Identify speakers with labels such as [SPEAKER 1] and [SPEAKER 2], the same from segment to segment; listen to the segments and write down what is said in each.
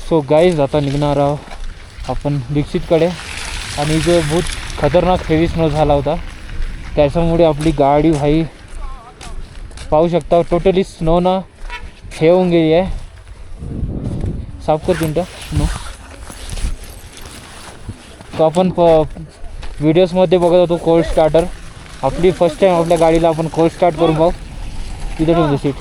[SPEAKER 1] So guys आता निघणार आहोत आपण दीक्षितकडे. आणि जो बहुत खतरनाक हेवी स्नो झाला होता त्याच्यामुळे आपली गाडी भाई पाहू शकता टोटली स्नोनं हे होऊन गेली आहे. साफ कर चिंटा स्नो. तो आपण व्हिडिओजमध्ये बघत होतो कोल्ड स्टार्टर. आपली फर्स्ट टाईम आपल्या गाडीला आपण कोल्ड स्टार्ट करून पाहू. तिथे ठेवून सीट.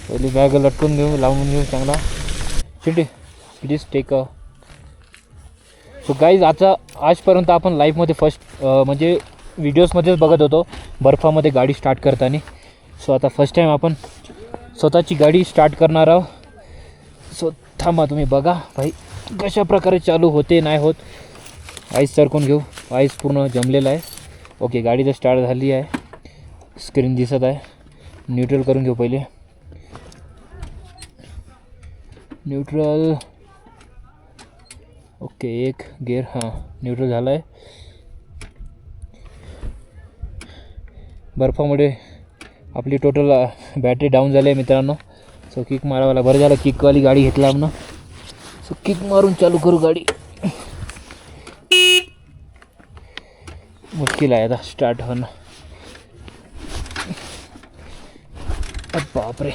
[SPEAKER 1] पहिली बॅग लटकून घेऊ लावून घेऊ चांगला. Chinti please take a. So guys आजपर्यंत आपण लाईफमध्ये फर्स्ट म्हणजे व्हिडिओजमध्येच बघत होतो बर्फामध्ये गाडी स्टार्ट करताना. सो आता फर्स्ट टाईम आपण स्वतःची गाडी स्टार्ट करणार आहोत. सो थांबा तुम्ही बघा भाई कशा प्रकारे चालू होते नाही होत. आईस सरकून घेऊ. आईस पूर्ण जमलेला आहे. ओके गाडी तर स्टार्ट झाली आहे. स्क्रीन दिसत आहे. न्यूट्रल करून घेऊ पहिले. न्यूट्रल ओके एक गिअर हां न्यूट्रल झाला आहे. बर्फामुळे आपली टोटल बॅटरी डाऊन झाली आहे मित्रांनो. सो किक मारावाला बरं झालं किकवाली गाडी घेतला आपण. सो किक मारून चालू करू गाडी. मुश्किल आहे आता स्टार्ट होणं. बापरे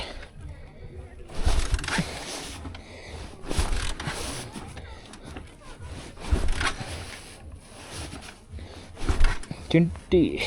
[SPEAKER 1] चिंटी